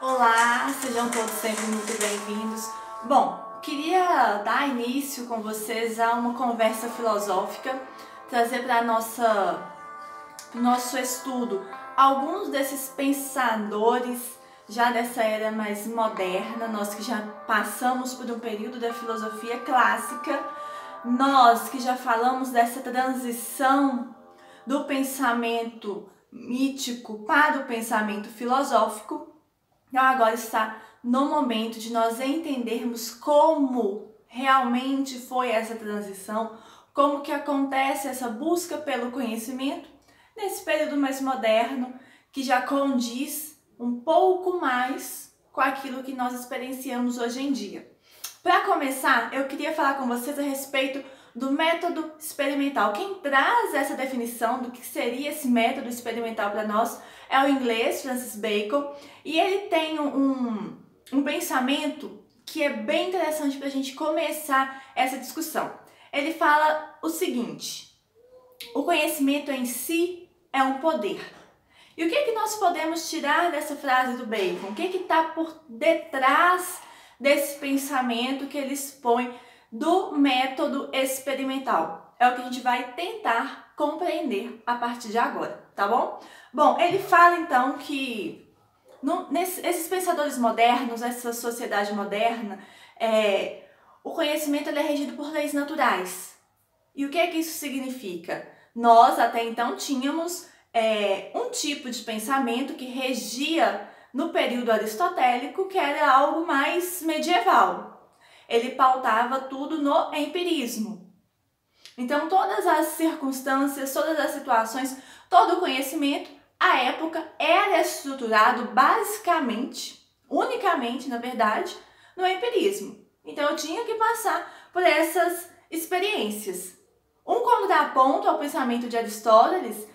Olá, sejam todos sempre muito bem-vindos. Bom, queria dar início com vocês a uma conversa filosófica, trazer para nosso estudo alguns desses pensadores já dessa era mais moderna, nós que já passamos por um período da filosofia clássica, nós que já falamos dessa transição do pensamento mítico para o pensamento filosófico. Então agora está no momento de nós entendermos como realmente foi essa transição, como que acontece essa busca pelo conhecimento nesse período mais moderno, que já condiz um pouco mais com aquilo que nós experienciamos hoje em dia. Para começar, eu queria falar com vocês a respeito do método experimental. Quem traz essa definição do que seria esse método experimental para nós é o inglês Francis Bacon, e ele tem um pensamento que é bem interessante para a gente começar essa discussão. Ele fala o seguinte: o conhecimento em si é um poder. E o que nós podemos tirar dessa frase do Bacon? O que está por detrás desse pensamento que ele expõe do método experimental? É o que a gente vai tentar compreender a partir de agora, tá bom? Bom, ele fala então que esses pensadores modernos, essa sociedade moderna, o conhecimento ele é regido por leis naturais. E o que isso significa? Nós até então tínhamos um tipo de pensamento que regia no período aristotélico, que era algo mais medieval. Ele pautava tudo no empirismo. Então, todas as circunstâncias, todas as situações, todo o conhecimento, à época, era estruturado basicamente, unicamente, na verdade, no empirismo. Então, eu tinha que passar por essas experiências. Um contraponto ao pensamento de Aristóteles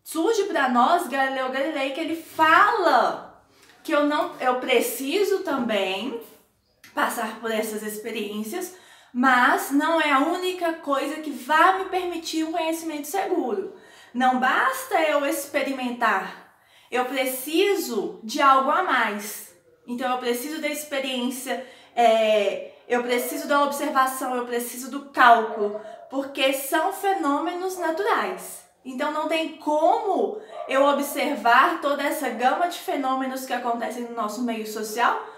surge para nós, Galileu Galilei, que ele fala que eu preciso também passar por essas experiências, mas não é a única coisa que vai me permitir um conhecimento seguro. Não basta eu experimentar, eu preciso de algo a mais. Então eu preciso da experiência, eu preciso da observação, eu preciso do cálculo, porque são fenômenos naturais. Então não tem como eu observar toda essa gama de fenômenos que acontecem no nosso meio social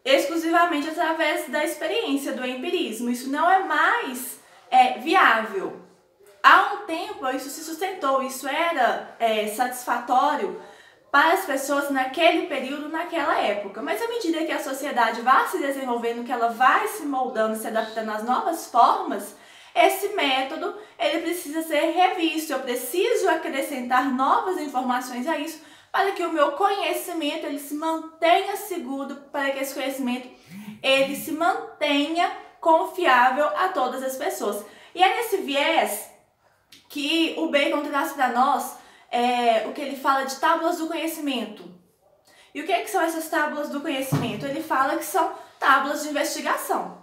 exclusivamente através da experiência, do empirismo. Isso não é mais viável. Há um tempo isso se sustentou, isso era satisfatório para as pessoas naquele período, naquela época. Mas à medida que a sociedade vai se desenvolvendo, que ela vai se moldando, se adaptando às novas formas, esse método ele precisa ser revisto. Eu preciso acrescentar novas informações a isso para que o meu conhecimento ele se mantenha seguro, para que esse conhecimento ele se mantenha confiável a todas as pessoas. E é nesse viés que o Bacon traz para nós o que ele fala de tábuas do conhecimento. E o que são essas tábuas do conhecimento? Ele fala que são tábuas de investigação.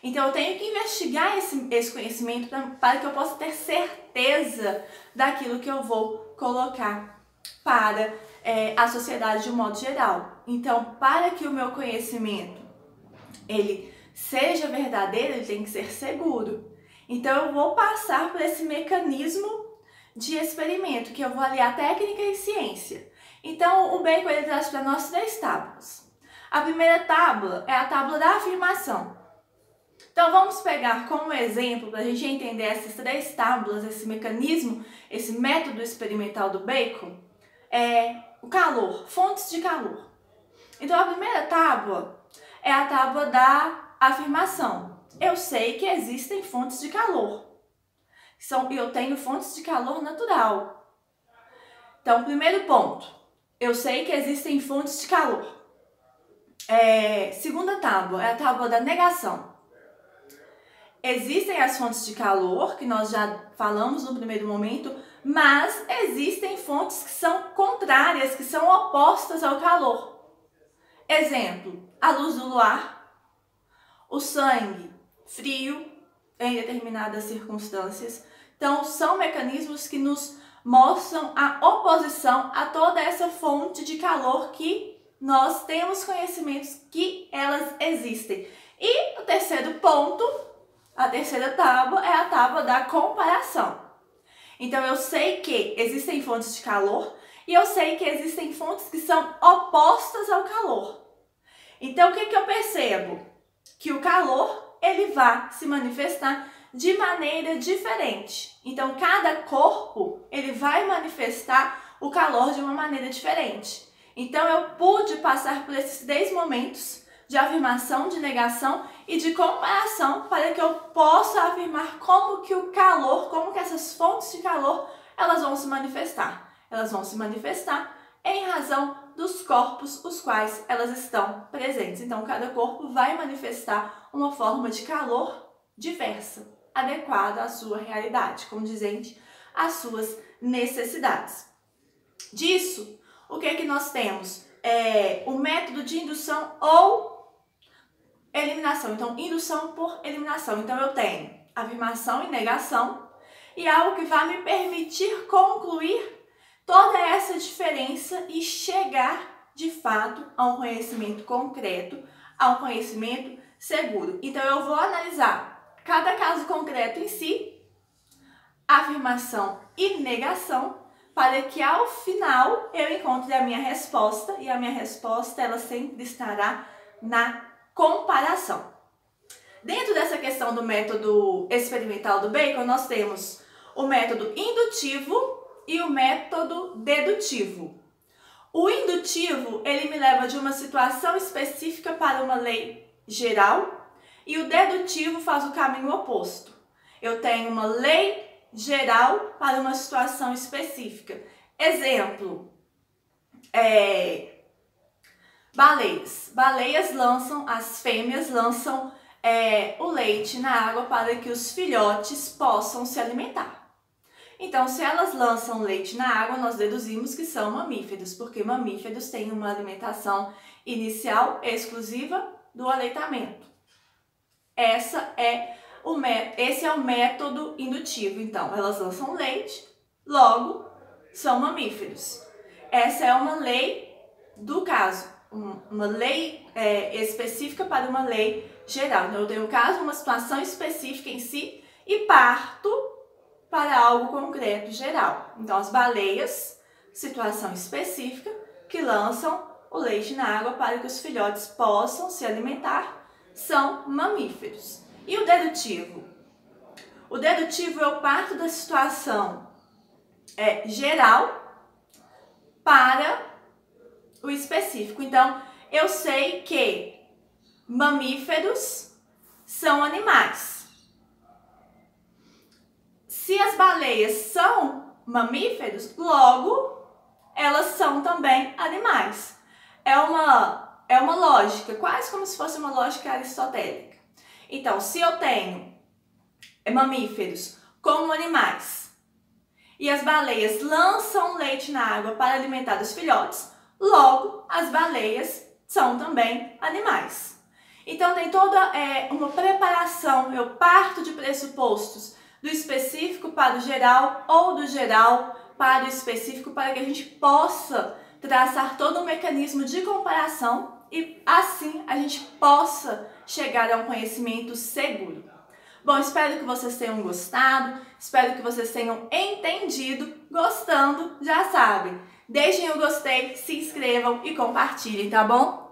Então eu tenho que investigar esse conhecimento para que eu possa ter certeza daquilo que eu vou colocar para a sociedade de um modo geral. Então, para que o meu conhecimento ele seja verdadeiro, ele tem que ser seguro. Então, eu vou passar por esse mecanismo de experimento, que eu vou aliar técnica e ciência. Então, o Bacon ele traz para nós 3 tábuas. A primeira tábua é a tábua da afirmação. Então, vamos pegar como exemplo, para a gente entender essas 3 tábuas, esse mecanismo, esse método experimental do Bacon, o calor, fontes de calor. Então, a primeira tábua é a tábua da afirmação. Eu sei que existem fontes de calor. Eu tenho fontes de calor natural. Então, primeiro ponto, eu sei que existem fontes de calor. Segunda tábua é a tábua da negação. Existem as fontes de calor, que nós já falamos no primeiro momento, mas existem fontes que são contrárias, que são opostas ao calor. Exemplo, a luz do luar, o sangue frio em determinadas circunstâncias. Então, são mecanismos que nos mostram a oposição a toda essa fonte de calor que nós temos conhecimentos que elas existem. E o terceiro ponto, a terceira tábua, é a tábua da comparação. Então, eu sei que existem fontes de calor e eu sei que existem fontes que são opostas ao calor. Então, o que eu percebo? Que o calor, ele vai se manifestar de maneira diferente. Então, cada corpo, ele vai manifestar o calor de uma maneira diferente. Então, eu pude passar por esses 10 momentos de afirmação, de negação e de comparação para que eu possa afirmar como que o calor, como que essas fontes de calor, elas vão se manifestar. Elas vão se manifestar em razão dos corpos os quais elas estão presentes. Então, cada corpo vai manifestar uma forma de calor diversa, adequada à sua realidade, condizente às suas necessidades. Disso, o que é que nós temos? O método de indução ou eliminação. Então, indução por eliminação. Então, eu tenho afirmação e negação e algo que vai me permitir concluir toda essa diferença e chegar, de fato, a um conhecimento concreto, a um conhecimento seguro. Então, eu vou analisar cada caso concreto em si, afirmação e negação, para que ao final eu encontre a minha resposta, e a minha resposta ela sempre estará na comparação. Dentro dessa questão do método experimental do Bacon, nós temos o método indutivo e o método dedutivo. O indutivo, ele me leva de uma situação específica para uma lei geral, e o dedutivo faz o caminho oposto. Eu tenho uma lei geral para uma situação específica. Exemplo, baleias. Baleias lançam, as fêmeas lançam o leite na água para que os filhotes possam se alimentar. Então, se elas lançam leite na água, nós deduzimos que são mamíferos, porque mamíferos têm uma alimentação inicial exclusiva do aleitamento. Esse é o método indutivo. Então, elas lançam leite, logo são mamíferos. Essa é uma lei do caso, uma lei específica para uma lei geral. Então, eu tenho um caso, uma situação específica em si e parto para algo concreto geral. Então, as baleias, situação específica, que lançam o leite na água para que os filhotes possam se alimentar, são mamíferos. E o dedutivo? O dedutivo, eu parto da situação geral para o específico. Então, eu sei que mamíferos são animais. Se as baleias são mamíferos, logo elas são também animais. É uma lógica, quase como se fosse uma lógica aristotélica. Então, se eu tenho mamíferos como animais e as baleias lançam leite na água para alimentar os filhotes, logo as baleias são também animais. Então, tem toda uma preparação, eu parto de pressupostos do específico para o geral ou do geral para o específico para que a gente possa traçar todo um mecanismo de comparação e assim a gente possa chegar a um conhecimento seguro. Bom, espero que vocês tenham gostado, espero que vocês tenham entendido. Gostando, já sabem, deixem o gostei, se inscrevam e compartilhem, tá bom?